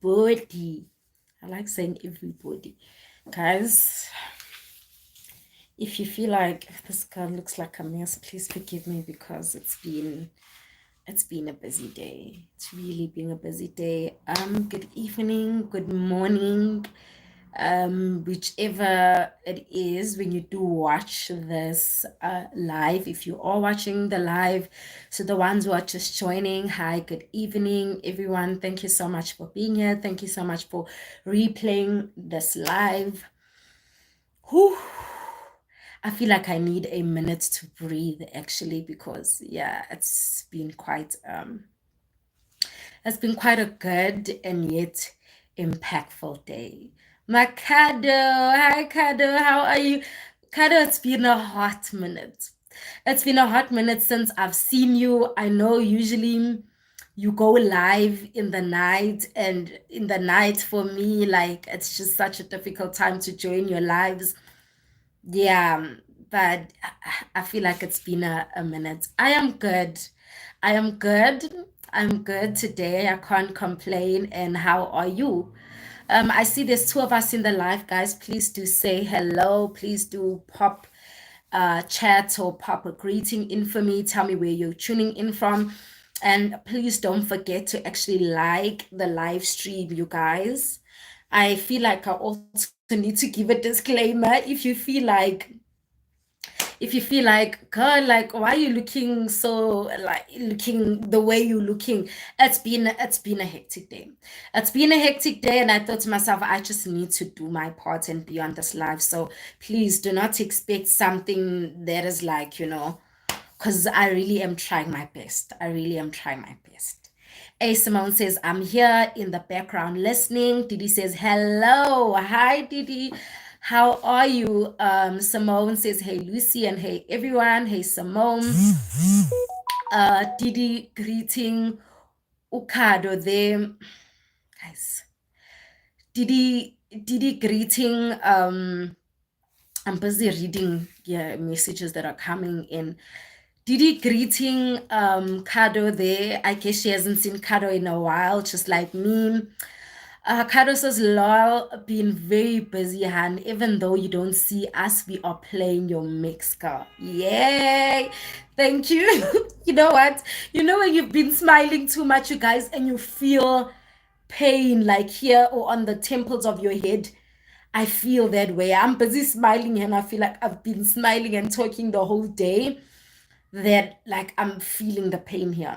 everybody. I like saying everybody. Guys, if you feel like this girl looks like a mess, please forgive me because it's been a busy day. It's really been a busy day. Good evening, good morning, whichever it is when you do watch this live. If you are watching the live, so the ones who are just joining, hi, good evening, everyone. Thank you so much for being here. Thank you so much for replaying this live. Whew. I feel like I need a minute to breathe actually because yeah, it's been quite a good and yet impactful day. My Kado, hi Kado, how are you? Kado, it's been a hot minute. It's been a hot minute since I've seen you. I know usually you go live in the night, and in the night for me, like it's just such a difficult time to join your lives. Yeah, but I feel like it's been a minute. I am good. I am good. I'm good today. I can't complain. And how are you? I see there's two of us in the live, guys. Please do say hello. Please do pop chat or pop a greeting in for me. Tell me where you're tuning in from. And please don't forget to actually like the live stream, you guys. I feel like I also need to give a disclaimer. If you feel like, girl, like, why are you looking so, like, looking the way you're looking? It's been a hectic day. It's been a hectic day, and I thought to myself, I just need to do my part and be on this live. So please do not expect something that is like, because I really am trying my best. I really am trying my best. A Simone says, I'm here in the background listening. Didi says, hello. Hi, Didi. How are you? Simone says, hey, Lucy, and hey, everyone. Hey, Simone. Didi greeting Ukado there. Guys, Didi greeting. I'm busy reading messages that are coming in. Didi greeting Kado there. I guess she hasn't seen Kado in a while, just like me. Kado says, lol, been very busy, Han. Even though you don't see us, we are playing your mix, girl. Yay! Thank you. You know what? You know when you've been smiling too much, you guys, and you feel pain like here or on the temples of your head. I feel that way. I'm busy smiling and I feel like I've been smiling and talking the whole day, that like I'm feeling the pain here.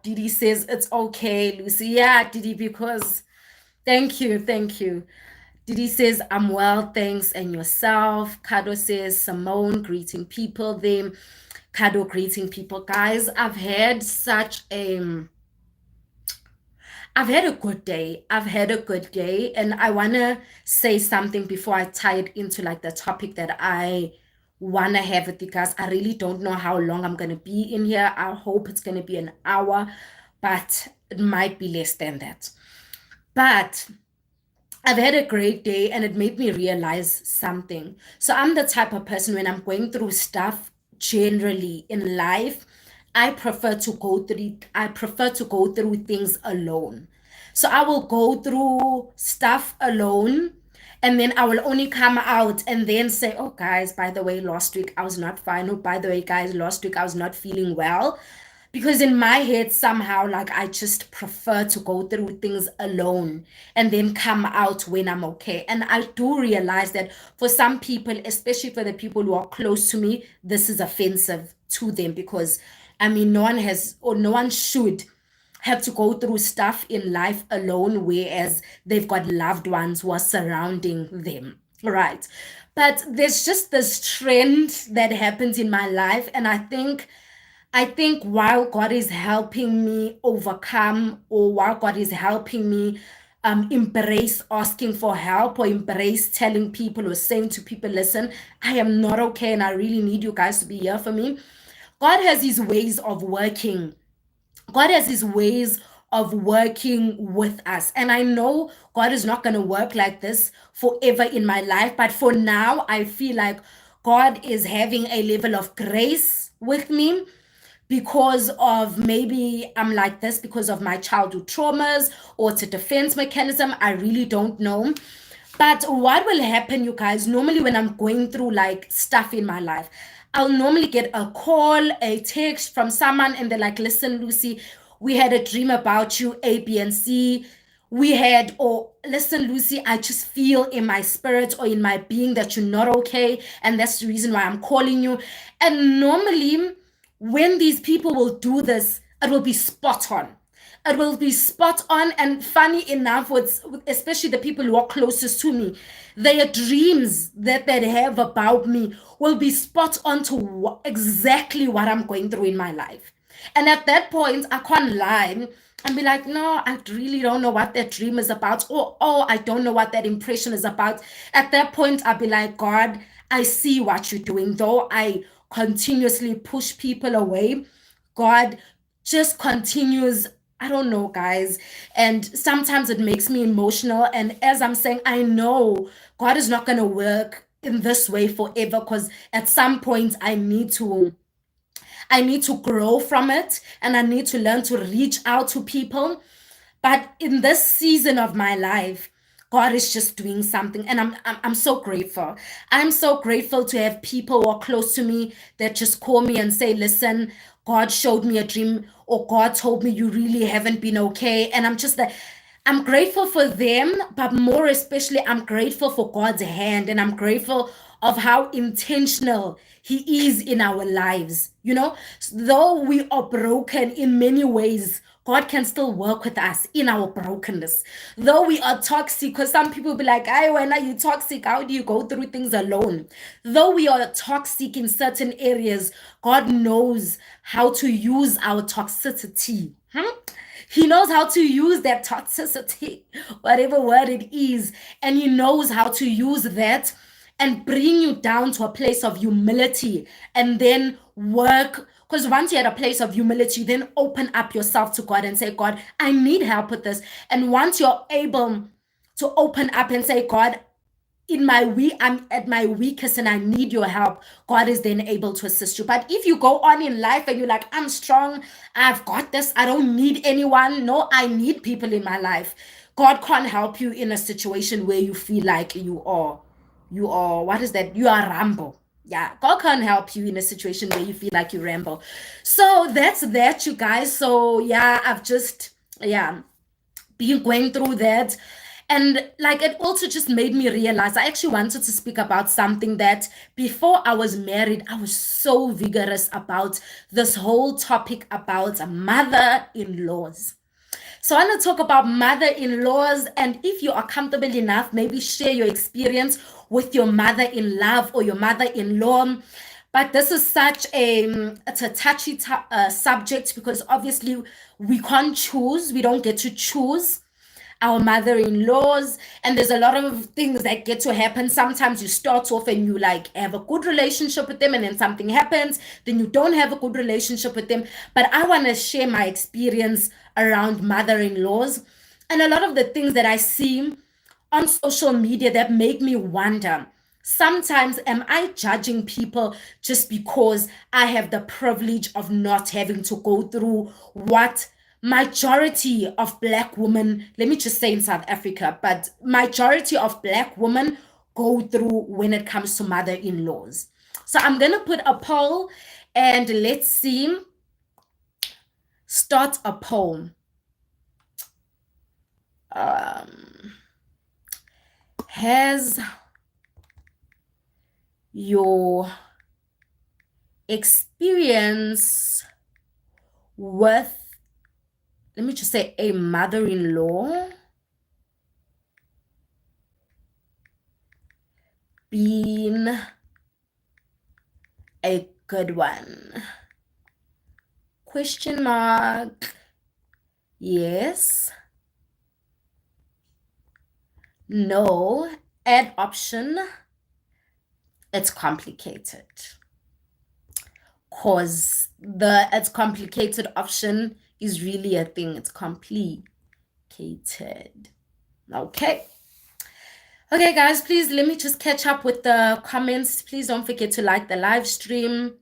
Didi says it's okay, Lucy. Yeah, Didi, because thank you. Didi says I'm well, thanks, and yourself. Kado says Simone greeting people. Them Kado greeting people. Guys, I've had a good day. I've had a good day, and I wanna say something before I tie it into like the topic that I wanna have with you guys. I really don't know how long I'm gonna be in here. I hope it's gonna be an hour, but it might be less than that. But I've had a great day, and it made me realize something. So I'm the type of person, when I'm going through stuff generally in life, I prefer to go through things alone. So I will go through stuff alone, and then I will only come out and then say, oh guys, by the way, last week I was not fine. Oh, by the way, guys, last week I was not feeling well. Because in my head, somehow, like, I just prefer to go through things alone and then come out when I'm okay. And I do realize that for some people, especially for the people who are close to me, this is offensive to them, because I mean, no one has, or no one should have to go through stuff in life alone, whereas they've got loved ones who are surrounding them, right? But there's just this trend that happens in my life, and I think while God is helping me overcome, or while God is helping me embrace asking for help, or embrace telling people or saying to people, listen, I am not okay and I really need you guys to be here for me. God has his ways of working. God has his ways of working with us. And I know God is not going to work like this forever in my life. But for now, I feel like God is having a level of grace with me, because of maybe I'm like this because of my childhood traumas or it's a defense mechanism. I really don't know. But what will happen, you guys, normally when I'm going through like stuff in my life, I'll normally get a call, a text from someone, and they're like, listen, Lucy, we had a dream about you, A, B, and C. We had, or listen, Lucy, I just feel in my spirit or in my being that you're not okay. And that's the reason why I'm calling you. And normally, when these people will do this, it will be spot on. It will be spot on. And funny enough, especially the people who are closest to me, their dreams that they have about me will be spot on to exactly what I'm going through in my life. And at that point, I can't lie and be like, no, I really don't know what that dream is about. Or, oh, I don't know what that impression is about. At that point, I'll be like, God, I see what you're doing. Though I continuously push people away, God just continues. I don't know, guys. And sometimes it makes me emotional. And as I'm saying, I know God is not going to work in this way forever because at some point I need to grow from it and I need to learn to reach out to people. But in this season of my life, God is just doing something, and I'm so grateful. I'm so grateful to have people who are close to me that just call me and say, "Listen, God showed me a dream, or God told me you really haven't been okay," and I'm just like, I'm grateful for them, but more especially, I'm grateful for God's hand and I'm grateful of how intentional He is in our lives. Though we are broken in many ways, God can still work with us in our brokenness. Though we are toxic, because some people be like, "Hey, when are you toxic? How do you go through things alone?" Though we are toxic in certain areas, God knows how to use our toxicity. He knows how to use that toxicity, whatever word it is, and He knows how to use that and bring you down to a place of humility and then work. Because once you're at a place of humility, then open up yourself to God and say, God, I need help with this. And once you're able to open up and say, God, I'm at my weakest and I need your help, God is then able to assist you. But if you go on in life and you're like, I'm strong, I've got this, I don't need anyone. No, I need people in my life. God can't help you in a situation where you feel like you are, what is that? You are Rambo. Yeah, God can't help you in a situation where you feel like you ramble. So that's that, you guys. So yeah, I've just, yeah, been going through that. And like it also just made me realize I actually wanted to speak about something that before I was married, I was so vigorous about this whole topic about mother in laws. So I want to talk about mother-in-laws, and if you are comfortable enough, maybe share your experience with your mother-in-law or your mother-in-law. But this is such it's a touchy subject because obviously we can't choose. We don't get to choose our mother-in-laws, and there's a lot of things that get to happen. Sometimes you start off and you like have a good relationship with them, and then something happens, then you don't have a good relationship with them. But I want to share my experience around mother-in-laws and a lot of the things that I see on social media that make me wonder, sometimes am I judging people just because I have the privilege of not having to go through what majority of Black women, let me just say in South Africa, but majority of Black women go through when it comes to mother-in-laws. So I'm going to put a poll and let's see. Start a poll. Has your experience with, let me just say, a mother-in-law been a good one? Question mark. Yes. No. Add option. It's complicated. Cause it's complicated option is really a thing. It's complicated. Okay. Okay, guys, please let me just catch up with the comments. Please don't forget to like the live stream.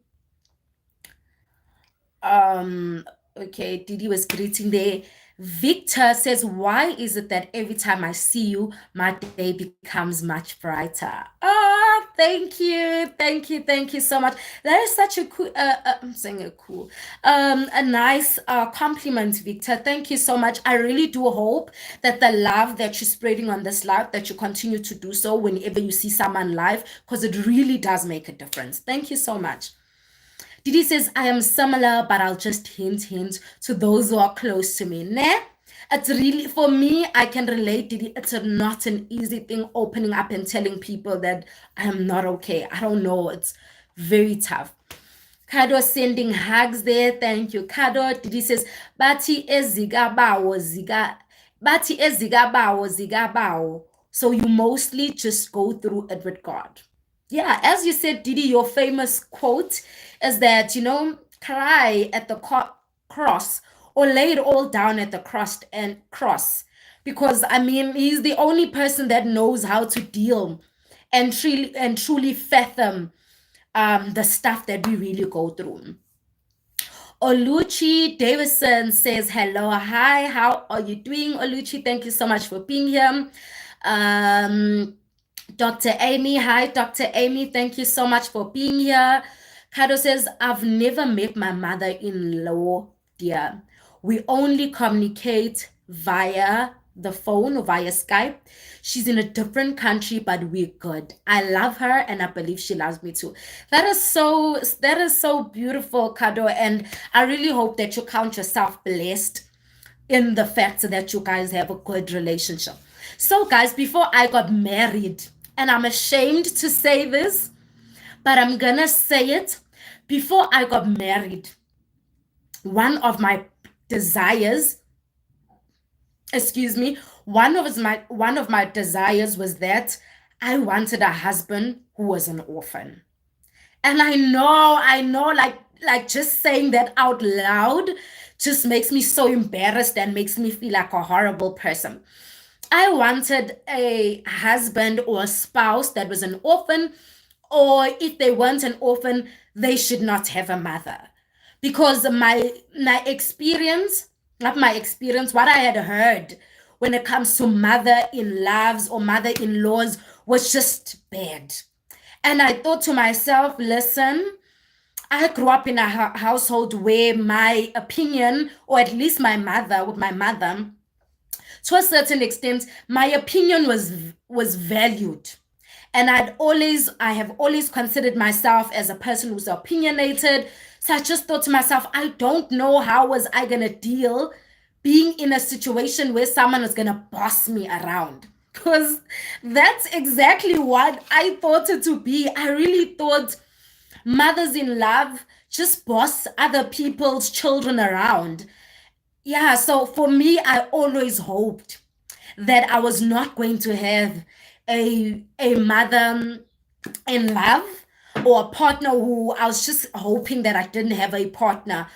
Um, okay, Didi was greeting there. Victor says, why is it that every time I see you, my day becomes much brighter? Oh, thank you so much. That is such a cool, I'm saying a cool, a nice compliment, Victor. Thank you so much. I really do hope that the love that you're spreading on this live, that you continue to do so whenever you see someone live, because it really does make a difference. Thank you so much. Didi says, I am similar, but I'll just hint to those who are close to me. Nah, it's really, for me, I can relate, Didi. It's not an easy thing opening up and telling people that I am not okay. I don't know. It's very tough. Kado sending hugs there. Thank you, Kado. Didi says, Bati ezigabawo ziga. Bati ezigabawo zigabawo. So you mostly just go through it with God. Yeah, as you said, Didi, your famous quote is that, cry at the cross or lay it all down at the cross. Because I mean, he's the only person that knows how to deal and truly fathom the stuff that we really go through. Oluchi Davison says, hello, hi, how are you doing, Oluchi? Thank you so much for being here. Dr. Amy, hi, Dr. Amy, thank you so much for being here. Kado says, I've never met my mother-in-law, dear. We only communicate via the phone or via Skype. She's in a different country, but we're good. I love her and I believe she loves me too. That is so beautiful, Kado, and I really hope that you count yourself blessed in the fact that you guys have a good relationship. So, guys, before I got married, and I'm ashamed to say this, but I'm gonna say it. Before I got married, one of my desires, one of my desires was that I wanted a husband who was an orphan. And I know, like just saying that out loud just makes me so embarrassed and makes me feel like a horrible person. I wanted a husband or a spouse that was an orphan, or if they weren't an orphan, they should not have a mother. Because my experience, not my experience, what I had heard when it comes to mother-in-laws or mother-in-laws was just bad. And I thought to myself, listen, I grew up in a household where my opinion, or at least my mother, to a certain extent, my opinion was valued. And I have always considered myself as a person who's opinionated. So I just thought to myself, I don't know how was I gonna deal being in a situation where someone is gonna boss me around. Because that's exactly what I thought it to be. I really thought mothers in love just boss other people's children around. Yeah, so for me, I always hoped that I was not going to have a mother in love or a partner who I was just hoping that I didn't have a partner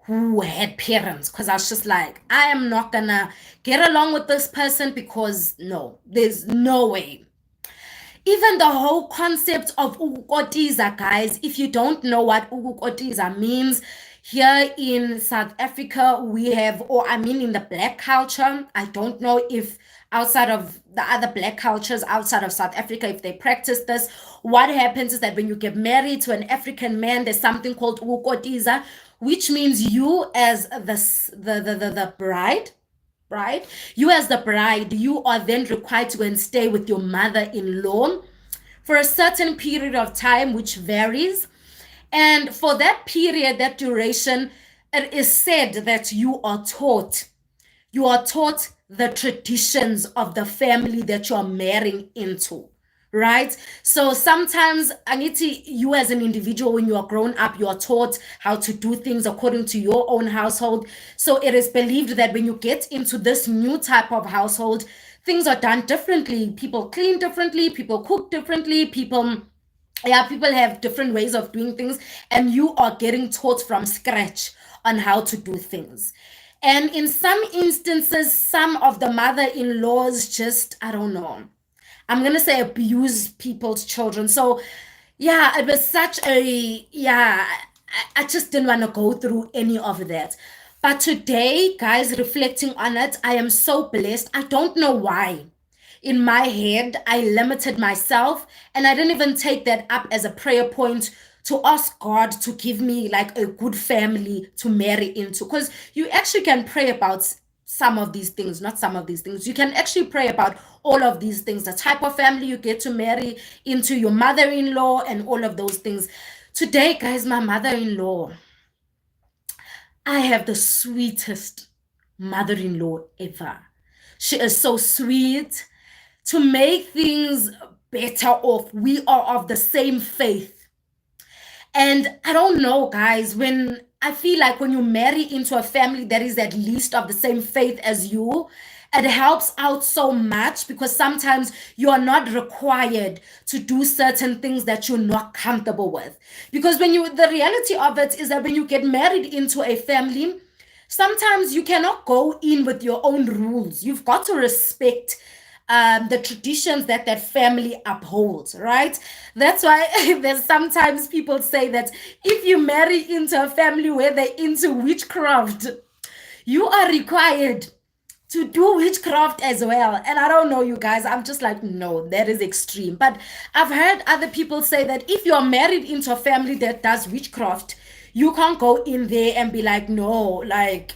who had parents, because I was just like, I am not gonna get along with this person because no, there's no way. Even the whole concept of ukukotiza, guys, if you don't know what ukukotiza means, here in South Africa, we have, or I mean in the Black culture, I don't know if outside of the other Black cultures outside of South Africa, if they practice this, what happens is that when you get married to an African man, there's something called ukukotiza, which means you as the bride, right? You as the bride, you are then required to go and stay with your mother-in-law for a certain period of time, which varies. And for that period, that duration, it is said that you are taught the traditions of the family that you're marrying into, right? So sometimes, Aniti, you as an individual, when you are grown up, you are taught how to do things according to your own household. So it is believed that when you get into this new type of household, things are done differently. People clean differently, people cook differently, people have different ways of doing things, and you are getting taught from scratch on how to do things. And in some instances, some of the mother-in-laws just, I don't know, I'm gonna say abuse people's children. So yeah, it was such a, yeah, I just didn't want to go through any of that. But today, guys, reflecting on it, I am so blessed. I don't know why. In my head, I limited myself and I didn't even take that up as a prayer point to ask God to give me like a good family to marry into. Because you actually can pray about some of these things, not some of these things. You can actually pray about all of these things, the type of family you get to marry into, your mother in law, and all of those things. Today, guys, my mother in law, I have the sweetest mother in law ever. She is so sweet. To make things better off, we are of the same faith. And I don't know, guys, when I feel like when you marry into a family that is at least of the same faith as you, it helps out so much because sometimes you are not required to do certain things that you're not comfortable with. Because the reality of it is that when you get married into a family, sometimes you cannot go in with your own rules. You've got to respect the traditions that that family upholds, right? That's why there's sometimes people say that if you marry into a family where they're into witchcraft, you are required to do witchcraft as well. And I don't know, you guys, I'm just like, no, that is extreme. But I've heard other people say that if you're married into a family that does witchcraft, you can't go in there and be like, no, like,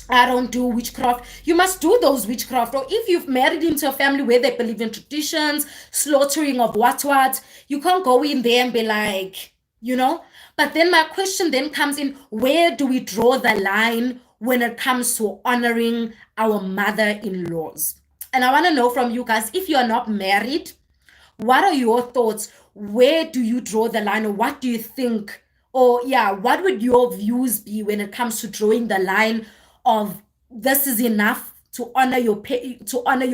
I don't do witchcraft. You must do those witchcraft. Or if you've married into a family where they believe in traditions, slaughtering of what, you can't go in there and be like, you know. But then my question then comes in, where do we draw the line when it comes to honoring our mother-in-laws? And I want to know from you guys, if you are not married, what are your thoughts? Where do you draw the line, or what do you think? Or yeah, what would your views be when it comes to drawing the line of this is enough to honor your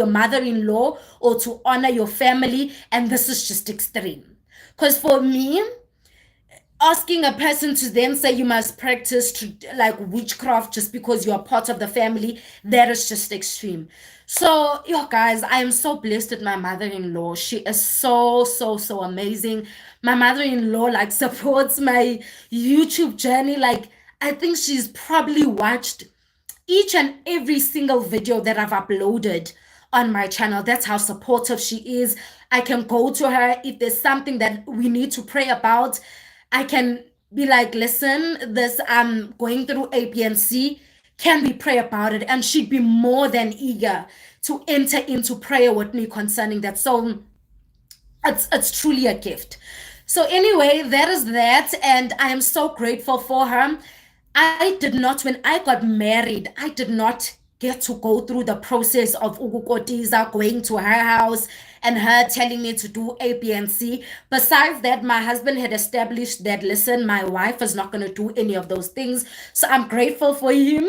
mother-in-law or to honor your family, and this is just extreme? Because for me, asking a person to then say you must practice like witchcraft just because you are part of the family, that is just extreme. So yo guys, I am so blessed with my mother-in-law. She is so amazing. My mother-in-law like supports my YouTube journey. Like I think she's probably watched each and every single video that I've uploaded on my channel. That's how supportive she is. I can go to her if there's something that we need to pray about. I can be like, listen, this I'm going through A, B, and C. Can we pray about it? And she'd be more than eager to enter into prayer with me concerning that. So it's truly a gift. So anyway, that is that, and I am so grateful for her. I did not, when I got married, I did not get to go through the process of Ugukotiza going to her house and her telling me to do A, B, and C. Besides that, my husband had established that, listen, my wife is not going to do any of those things. So I'm grateful for him.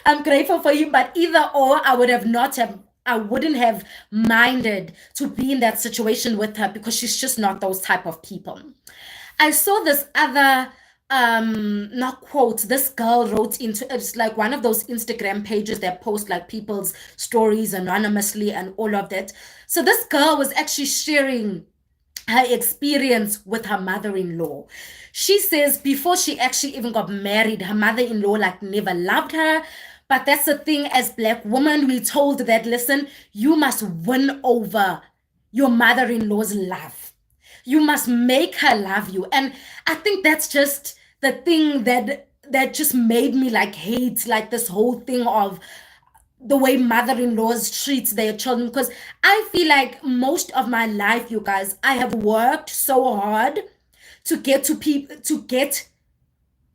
I'm grateful for him, but either or, I wouldn't have minded to be in that situation with her because she's just not those type of people. I saw this other not quote, this girl wrote into, it's like one of those Instagram pages that post like people's stories anonymously and all of that. So this girl was actually sharing her experience with her mother-in-law. She says before she actually even got married, her mother-in-law like never loved her. But that's the thing, as Black women, we told that, listen, you must win over your mother-in-law's love. You must make her love you. And I think that's just the thing that just made me like hate like this whole thing of the way mother-in-laws treats their children. Because I feel like most of my life, you guys, I have worked so hard to get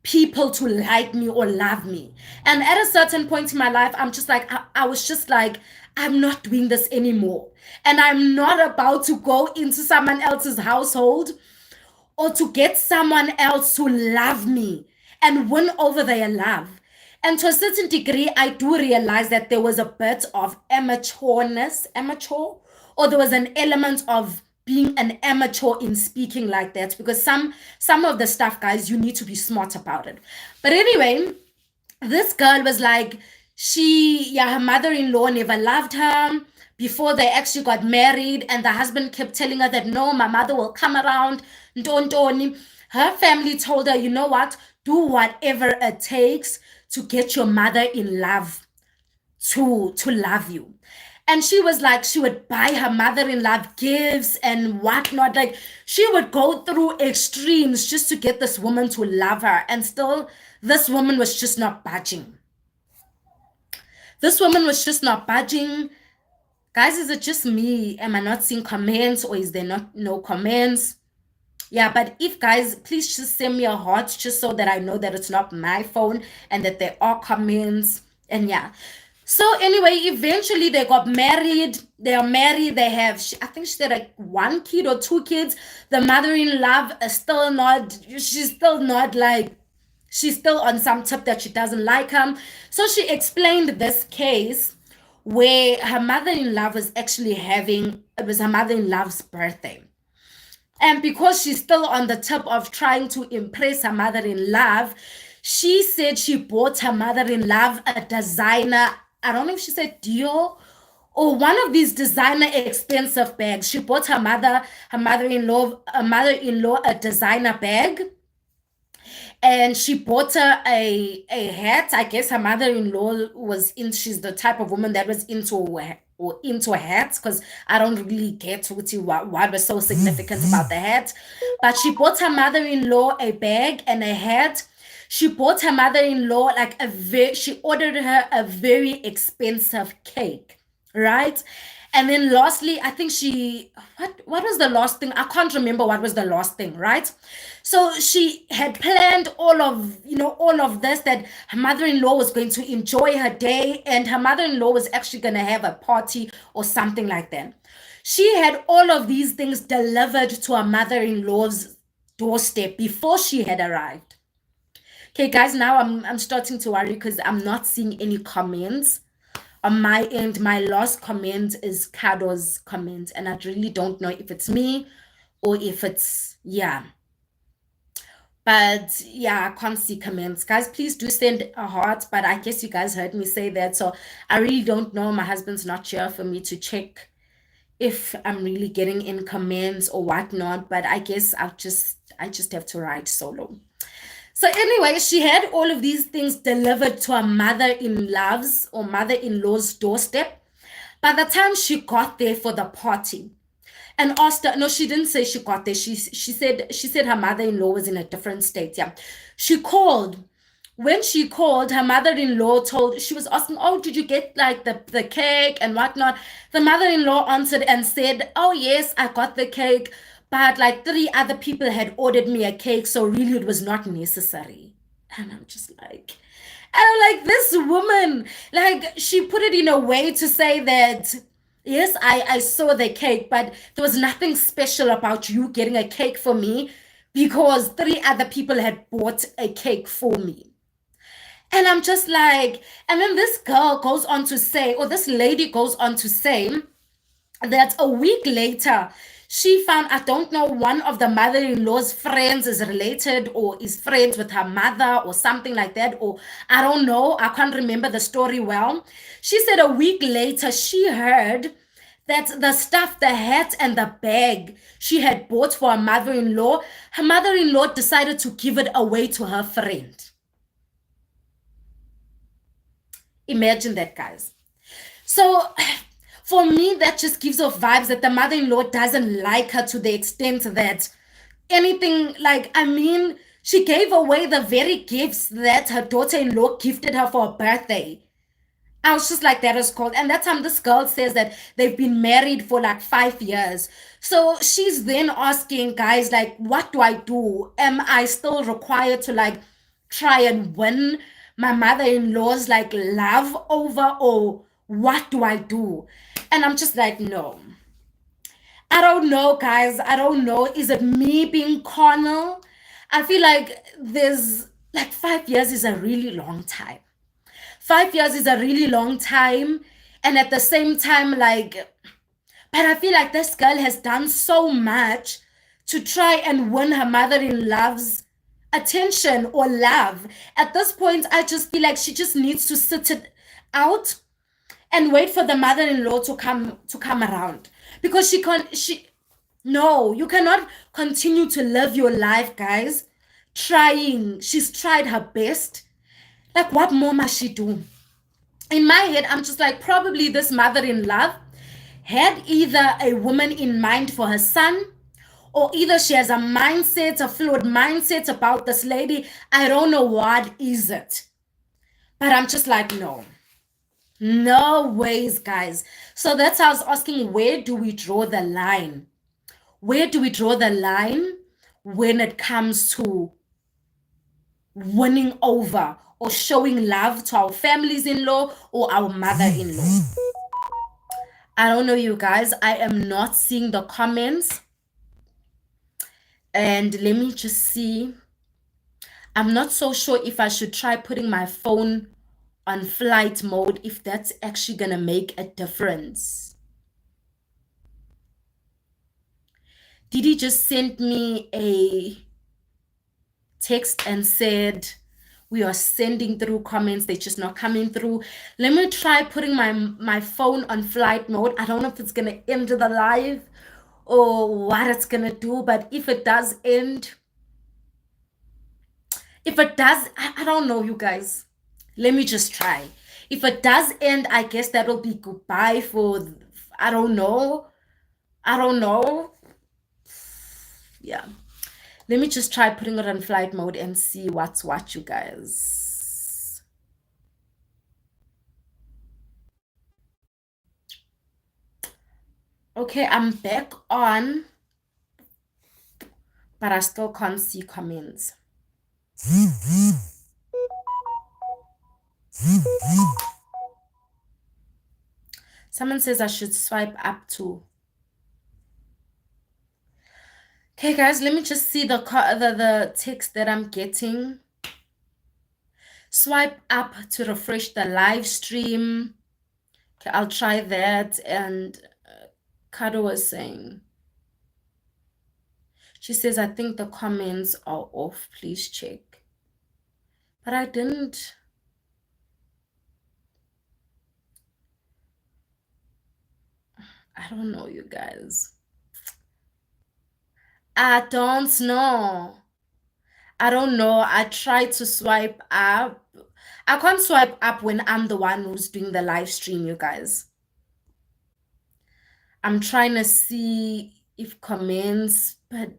people to like me or love me. And at a certain point in my life, I'm just like, I was just like, I'm not doing this anymore. And I'm not about to go into someone else's household or to get someone else to love me and win over their love. And to a certain degree, I do realize that there was a bit of amateur, or there was an element of being an amateur in speaking like that, because some of the stuff, guys, you need to be smart about it. But anyway, this girl was like, her mother-in-law never loved her, before they actually got married, and the husband kept telling her that no, my mother will come around. Don't. Her family told her, you know what? Do whatever it takes to get your mother in love, to love you. And she was like, she would buy her mother-in-law gifts and whatnot. Like, she would go through extremes just to get this woman to love her. And still, this woman was just not budging. This woman was just not budging. Guys, is it just me? Am I not seeing comments, or is there not no comments? Yeah, but if guys, please just send me a heart just so that I know that it's not my phone and that there are comments. And yeah. So anyway, eventually they got married. They are married. They have, I think she said like 1 kid or 2 kids. The mother-in-law is still not, she's still not like, she's still on some tip that she doesn't like him. So she explained this case where her mother-in-law was actually having, it was her mother-in-law's birthday. And because she's still on the tip of trying to impress her mother-in-law, she said she bought her mother-in-law a designer, I don't know if she said Dior or one of these designer expensive bags. She bought her mother-in-law a designer bag. And she bought her a hat. I guess her mother-in-law was in, she's the type of woman that was into hats, because I don't really get what was so significant about the hat. But she bought her mother-in-law a bag and a hat. She bought her mother-in-law like she ordered her a very expensive cake, right? And then lastly, I think what was the last thing? I can't remember what was the last thing, right? So she had planned all of this, that her mother-in-law was going to enjoy her day, and her mother-in-law was actually going to have a party or something like that. She had all of these things delivered to her mother-in-law's doorstep before she had arrived. Okay, guys, now I'm starting to worry because I'm not seeing any comments on my end. My last comment is Kado's comment, and I really don't know if it's me or if it's, yeah. But yeah, I can't see comments. Guys, please do send a heart, but I guess you guys heard me say that, so I really don't know. My husband's not here for me to check if I'm really getting in comments or whatnot, but I guess I just have to write solo. So anyway, she had all of these things delivered to her mother-in-law's or mother-in-law's doorstep. By the time she got there for the party and asked her, no, she didn't say she got there. She said her mother-in-law was in a different state. Yeah. She called. When she called, her mother-in-law she was asking, oh, did you get like the cake and whatnot? The mother-in-law answered and said, oh, yes, I got the cake. But like 3 other people had ordered me a cake, so really it was not necessary. And I'm just like, and I'm like, this woman, like, she put it in a way to say that, yes, I saw the cake, but there was nothing special about you getting a cake for me because 3 other people had bought a cake for me. And I'm just like, and then this girl goes on to say, or this lady goes on to say that a week later, she found, I don't know, one of the mother-in-law's friends is related or is friends with her mother or something like that. Or I don't know. I can't remember the story well. She said a week later, she heard that the stuff, the hat and the bag she had bought for her mother-in-law decided to give it away to her friend. Imagine that, guys. So for me, that just gives off vibes that the mother-in-law doesn't like her to the extent that anything, like, I mean, she gave away the very gifts that her daughter-in-law gifted her for her birthday. I was just like, that is cold. And that time this girl says that they've been married for like 5 years. So she's then asking, guys, like, what do I do? Am I still required to like try and win my mother-in-law's like love over, or what do I do? And I'm just like, no. I don't know, guys. I don't know. Is it me being carnal? I feel like there's like 5 years is a really long time. 5 years is a really long time. And at the same time, like, but I feel like this girl has done so much to try and win her mother-in-law's attention or love. At this point, I just feel like she just needs to sit it out and wait for the mother-in-law to come around, because she no, you cannot continue to live your life, guys, trying. She's tried her best. Like, what more must she do? In my head, I'm just like, probably this mother-in-law had either a woman in mind for her son, or either she has a flawed mindset about this lady. I don't know what is it. But I'm just like, no. No ways, guys. So that's how I was asking, where do we draw the line? Where do we draw the line when it comes to winning over or showing love to our families-in-law or our mother-in-law? I don't know, you guys. I am not seeing the comments. And let me just see. I'm not so sure if I should try putting my phone on flight mode, if that's actually gonna make a difference. Didi just sent me a text and said, we are sending through comments, they're just not coming through. Let me try putting my phone on flight mode. I don't know if it's gonna end the live or what it's gonna do, but if it does end, I don't know, you guys. Let me just try. If it does end, I guess that'll be goodbye for, I don't know. I don't know. Yeah. Let me just try putting it on flight mode and see what's what, you guys. Okay, I'm back on, but I still can't see comments. Someone says I should swipe up too. Okay, guys, let me just see the text that I'm getting. Swipe up to refresh the live stream. Okay, I'll try that. And Kado was saying, she says, I think the comments are off. Please check. But I didn't. I don't know, you guys. I don't know. I don't know. I tried to swipe up. I can't swipe up when I'm the one who's doing the live stream, you guys. I'm trying to see if comments, but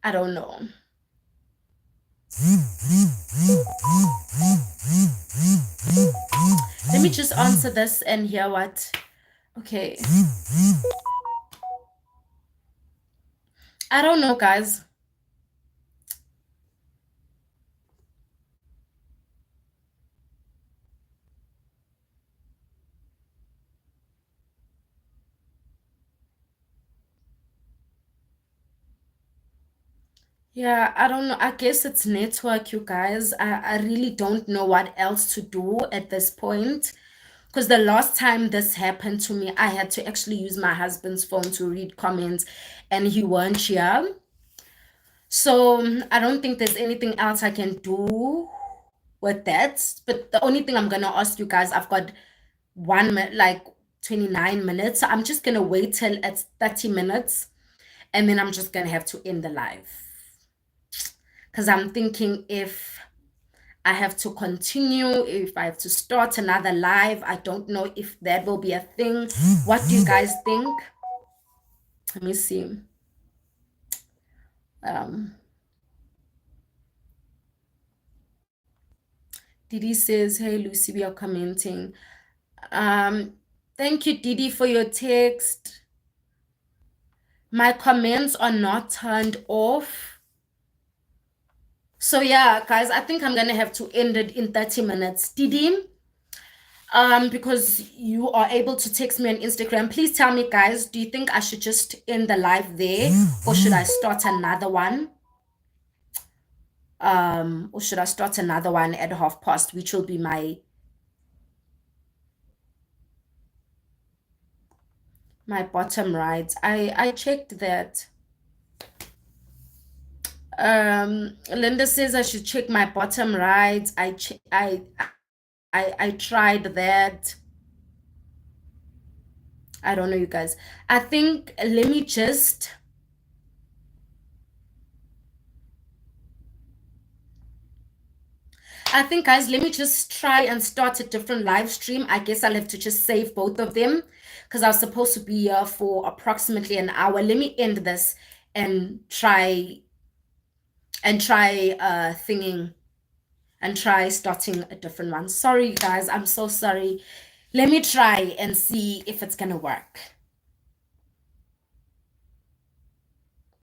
I don't know. Let me just answer this and hear what. Okay. I don't know, guys. Yeah, I don't know. I guess it's network, you guys. I really don't know what else to do at this point. Because the last time this happened to me, I had to actually use my husband's phone to read comments, and he weren't here. So I don't think there's anything else I can do with that. But the only thing I'm gonna ask you guys, I've got 1 minute, like 29 minutes. So I'm just gonna wait till it's 30 minutes, and then I'm just gonna have to end the live. Because I'm thinking if I have to continue, if I have to start another live, I don't know if that will be a thing. What do you guys think? Let me see. Didi says, hey, Lucy, we are commenting. Thank you, Didi, for your text. My comments are not turned off. So yeah, guys, I think I'm gonna have to end it in 30 minutes. Didi, because you are able to text me on Instagram, please tell me, guys, do you think I should just end the live there, or should I start another one? Or should I start another one at past, which will be my bottom right. I checked that. Linda says I should check my bottom right. I tried that. I don't know, you guys. I think let me just I think, guys, let me just try and start a different live stream. I guess I'll have to just save both of them because I was supposed to be here for approximately an hour. Let me end this and try thinging and try starting a different one. Sorry, you guys. I'm so sorry. Let me try and see if it's gonna work.